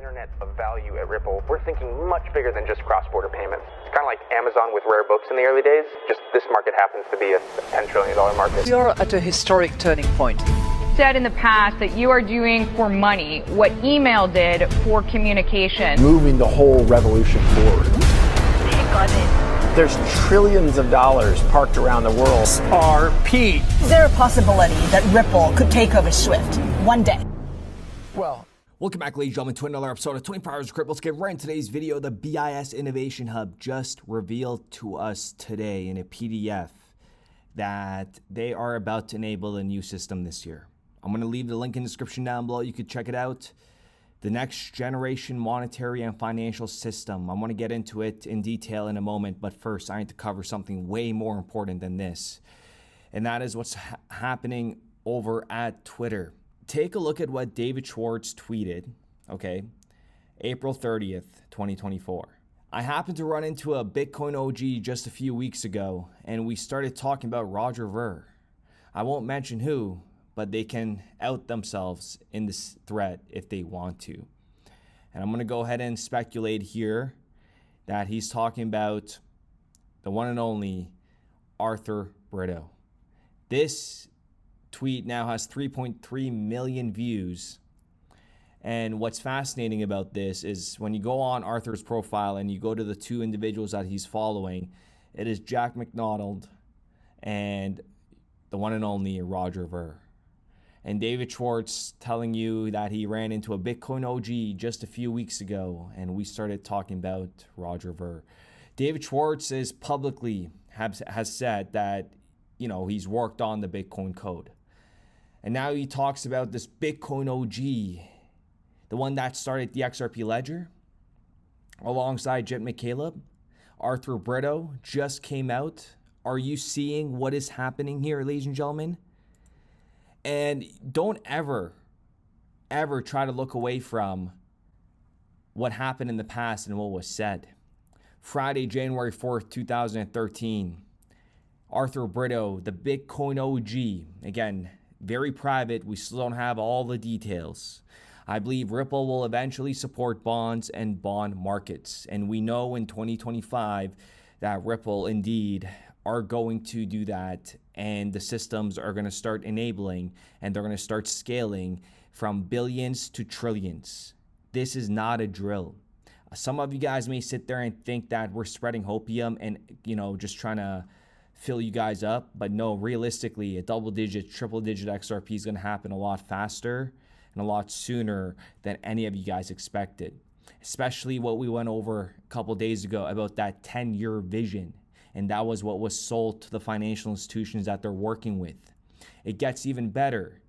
internet of value at Ripple, we're thinking much bigger than just cross-border payments. It's kind of like Amazon with rare books in the early days, just this market happens to be a $10 trillion market. We are at a historic turning point. Said in the past that you are doing for money what email did for communication. Moving the whole revolution forward. Take on it. There's trillions of dollars parked around the world. XRP. Is there a possibility that Ripple could take over Swift one day? Well, welcome back, ladies and gentlemen, to another episode of 24 Hours of Crypto. Let's get right into today's video. The BIS Innovation Hub just revealed to us today in a PDF that they are about to enable a new system this year. I'm going to leave the link in the description down below. You could check it out. The next generation monetary and financial system. I'm going to get into it in detail in a moment, but first I need to cover something way more important than this. And that is what's happening over at Twitter. Take a look at what David Schwartz tweeted, okay, April 30th, 2024. I happened to run into a Bitcoin OG just a few weeks ago, and we started talking about Roger Ver. I won't mention who, but they can out themselves in this thread if they want to. And I'm going to go ahead and speculate here that he's talking about the one and only Arthur Brito. This tweet now has 3.3 million views. And what's fascinating about this is when you go on Arthur's profile and you go to the two individuals that he's following, it is Jack McDonald and the one and only Roger Ver. And David Schwartz telling you that he ran into a Bitcoin OG just a few weeks ago, and we started talking about Roger Ver. David Schwartz is publicly has said that, you know, he's worked on the Bitcoin code. And now he talks about this Bitcoin OG, the one that started the XRP ledger, alongside Jet McCaleb. Arthur Brito just came out. Are you seeing what is happening here, ladies and gentlemen? And don't ever try to look away from what happened in the past and what was said. Friday, January 4th, 2013, Arthur Brito, the Bitcoin OG, again, very private. We still don't have all the details. I believe Ripple will eventually support bonds and bond markets. And we know in 2025 that Ripple indeed are going to do that, and the systems are going to start enabling, and they're going to start scaling from billions to trillions. This is not a drill. Some of you guys may sit there and think that we're spreading hopium and, you know, just trying to fill you guys up, but no, realistically, a double-digit, triple-digit XRP is going to happen a lot faster and a lot sooner than any of you guys expected, especially what we went over a couple days ago about that 10-year vision. And that was what was sold to the financial institutions that they're working with. It gets even better.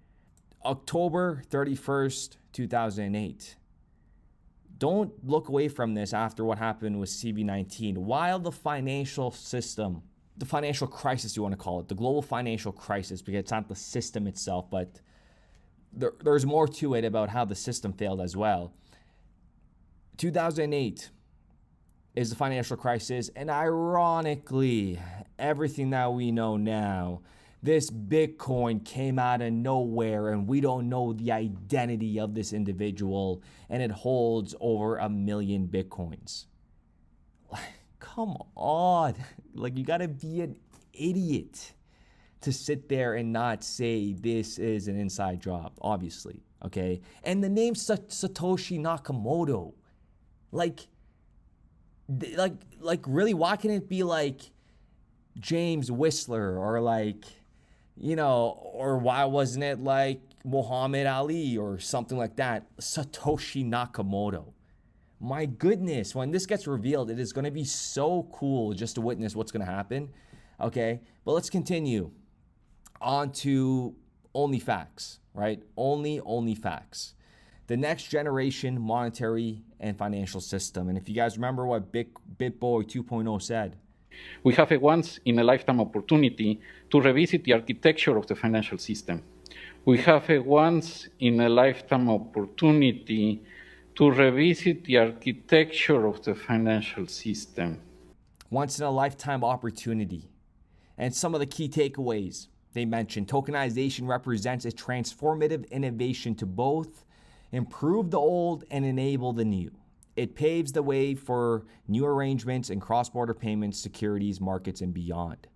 October 31st, 2008. Don't look away from this after what happened with CB19. While the financial system, the financial crisis you want to call it, the global financial crisis, because it's not the system itself, but there's more to it about how the system failed as well. 2008. Is the financial crisis, and ironically, everything that we know now, this Bitcoin came out of nowhere, and we don't know the identity of this individual, and it holds over 1 million Bitcoins. Come on, like, you gotta be an idiot to sit there and not say this is an inside job, obviously, okay? And the name Satoshi Nakamoto, like really, why can't it be like James Whistler or like, you know, or why wasn't it like Muhammad Ali or something like that? Satoshi Nakamoto. My goodness, when this gets revealed, it is going to be so cool just to witness what's going to happen. Okay, but let's continue on to only facts, right? Only facts. The next generation monetary and financial system. And if you guys remember what BitBoy 2.0 said. We have a once-in-a-lifetime opportunity to revisit the architecture of the financial system. We have a once-in-a-lifetime opportunity to revisit the architecture of the financial system. Once-in-a-lifetime opportunity. And some of the key takeaways they mentioned. Tokenization represents a transformative innovation to both improve the old and enable the new. It paves the way for new arrangements in cross-border payments, securities, markets, and beyond.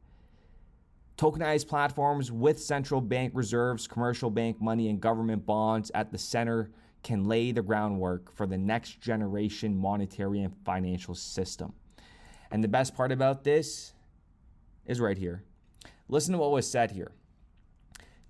Tokenized platforms with central bank reserves, commercial bank money, and government bonds at the center can lay the groundwork for the next generation monetary and financial system. And the best part about this is right here. Listen to what was said here.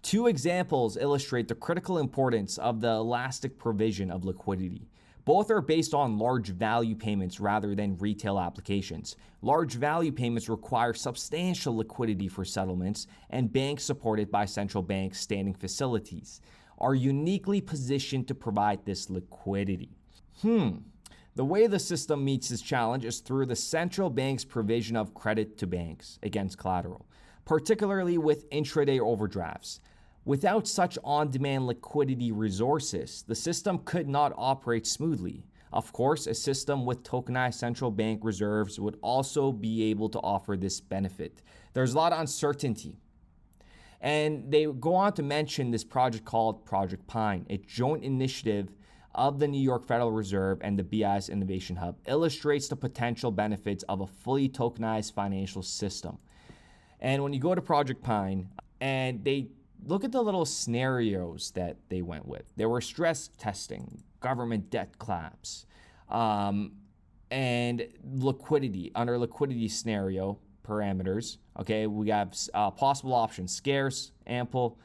Two examples illustrate the critical importance of the elastic provision of liquidity. Both are based on large value payments rather than retail applications. Large value payments require substantial liquidity for settlements, and banks supported by central bank standing facilities are uniquely positioned to provide this liquidity. The way the system meets this challenge is through the central bank's provision of credit to banks against collateral, particularly with intraday overdrafts. Without such on-demand liquidity resources, the system could not operate smoothly. Of course, a system with tokenized central bank reserves would also be able to offer this benefit. There's a lot of uncertainty. And they go on to mention this project called Project Pine, a joint initiative of the New York Federal Reserve and the BIS Innovation Hub, illustrates the potential benefits of a fully tokenized financial system. And when you go to Project Pine, and they look at the little scenarios that they went with. There were stress testing, government debt collapse, and liquidity, under liquidity scenario parameters. Okay, we have possible options, scarce, ample,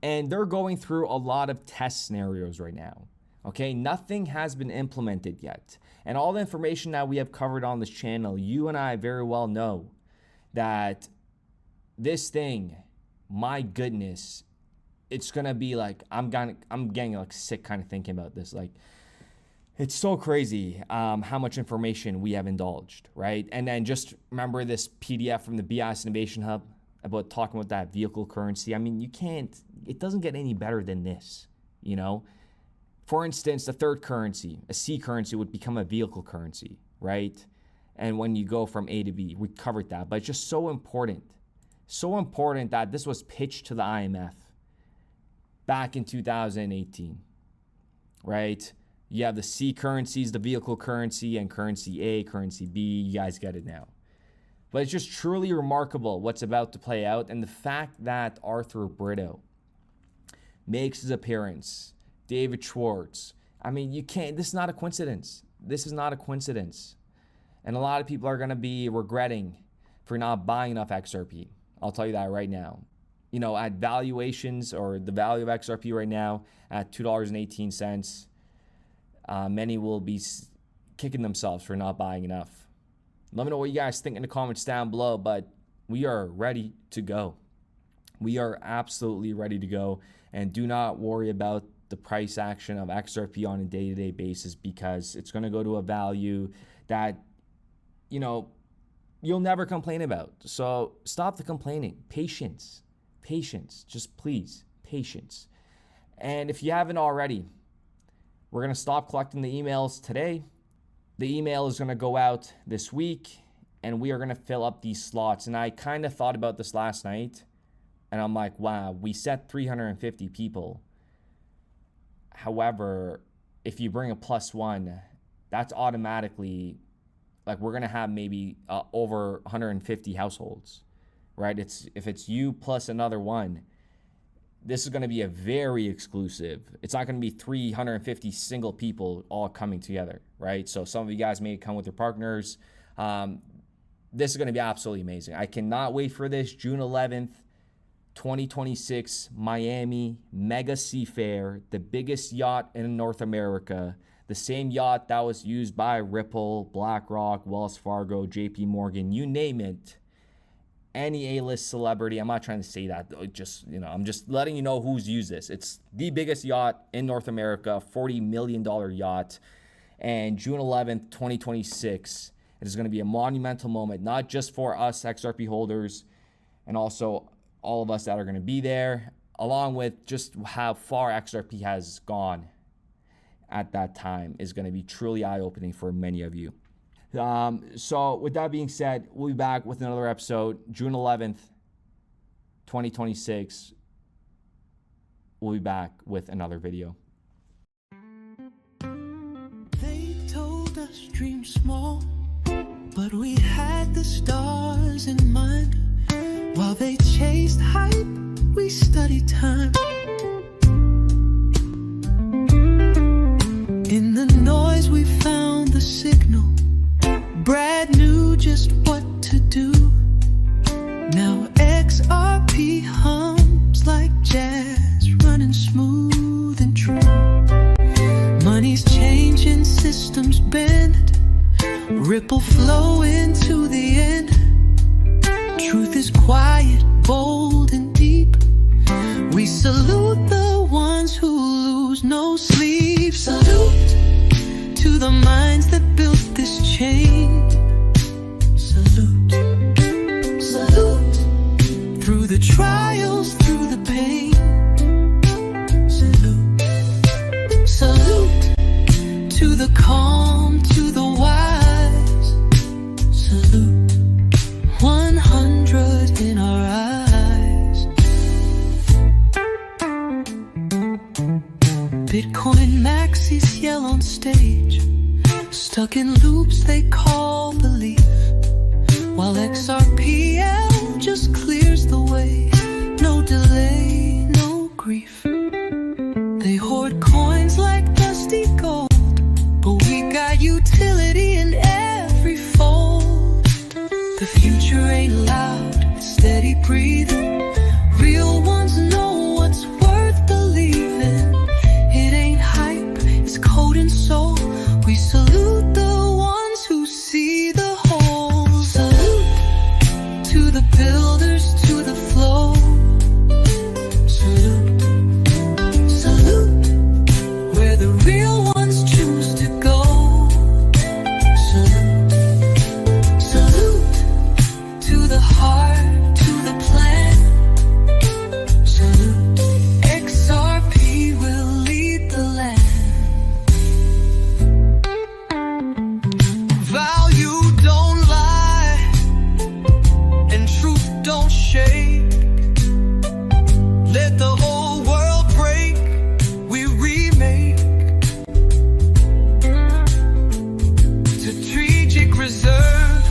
and they're going through a lot of test scenarios right now. Okay, nothing has been implemented yet. And all the information that we have covered on this channel, you and I very well know that this thing, my goodness, it's gonna be like, I'm getting like sick kind of thinking about this. Like, it's so crazy how much information we have indulged, right? And then just remember this PDF from the BIS Innovation Hub about talking about that vehicle currency. I mean, it doesn't get any better than this, you know? For instance, the third currency, a C currency, would become a vehicle currency, right? And when you go from A to B, we covered that, but it's just so important. So important that this was pitched to the IMF back in 2018, right? You have the C currencies, the vehicle currency, and currency A, currency B. You guys get it now. But it's just truly remarkable what's about to play out. And the fact that Arthur Brito makes his appearance, David Schwartz, I mean, this is not a coincidence. This is not a coincidence. And a lot of people are going to be regretting for not buying enough XRP. I'll tell you that right now. You know, at valuations, or the value of XRP right now at $2.18, many will be kicking themselves for not buying enough. Let me know what you guys think in the comments down below, but we are ready to go. We are absolutely ready to go, and do not worry about the price action of XRP on a day-to-day basis, because it's going to go to a value that, you know, you'll never complain about. So stop the complaining. Patience. Just please, patience. And if you haven't already, we're going to stop collecting the emails today. The email is going to go out this week, and we are going to fill up these slots. And I kind of thought about this last night, and I'm like, wow, we set 350 people. However, if you bring a +1, that's automatically, like, we're going to have maybe over 150 households, right? If it's you plus another one, this is going to be a very exclusive. It's not going to be 350 single people all coming together, right? So some of you guys may come with your partners. This is going to be absolutely amazing. I cannot wait for this. June 11th, 2026, Miami, Mega Sea Fair, the biggest yacht in North America. The same yacht that was used by Ripple, BlackRock, Wells Fargo, JP Morgan, you name it. Any A-list celebrity. I'm not trying to say that, just, you know, I'm just letting you know who's used this. It's the biggest yacht in North America, $40 million yacht. And June 11th, 2026, it is going to be a monumental moment, not just for us XRP holders, and also all of us that are going to be there, along with just how far XRP has gone at that time is going to be truly eye-opening for many of you. So with that being said, we'll be back with another episode, June 11th, 2026. We'll be back with another video. us dream small, but we had the stars in mind. While they chased hype, we studied time. In the noise we found the signal. Brad knew just what to do. Now XRP hums like jazz, running smooth and true. Money's changing, systems bend, ripple flow into the end. Truth is quiet, bold and deep. We salute the ones who lose no sleep. Salute to the minds that built this chain. Salute, salute through the trials, through the pain. Salute, salute to the calm, to the wise. Salute, 100 in our eyes. Bitcoin maxis yell on stage, stuck in loops they call belief, while XRPL just clears the way. No delay, no grief. They hoard coins like dusty gold, but we got utility in every fold. The future ain't loud, it's steady breathing. Real ones know what's worth believing. It ain't hype, it's code and soul. We salute the ones who see the whole. Salute to the builders, to the flow. Salute, salute where the real ones choose to go. Salute, salute to the heart, to the plan. Salute, XRP will lead the land. Value don't lie, and truth don't shake. Let the whole world break, we remake. Strategic reserve,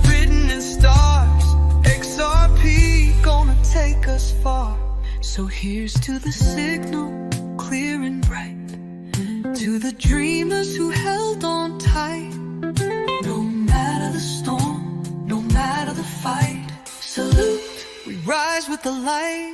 written in stars. XRP gonna take us far. So here's to the signal, clear and bright. To the dreamers who held on tight. No matter the storm, no matter the fight. Salute, we rise with the light.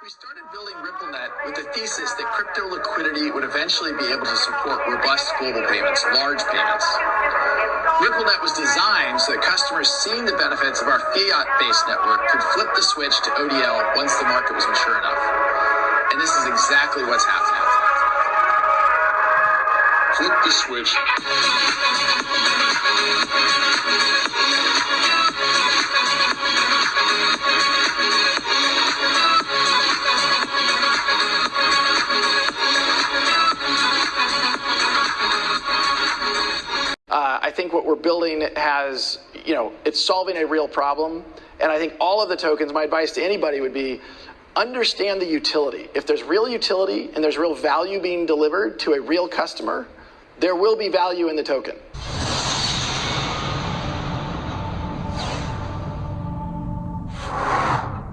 We started building Ripplet with the thesis that crypto liquidity would eventually be able to support robust global payments, large payments. Ripplet was designed so that customers seeing the benefits of our fiat-based network could flip the switch to ODL once the market was mature enough. And this is exactly what's happening. Flip the switch. I think what we're building has, it's solving a real problem. And I think all of the tokens, my advice to anybody would be, understand the utility. If there's real utility and there's real value being delivered to a real customer, there will be value in the token.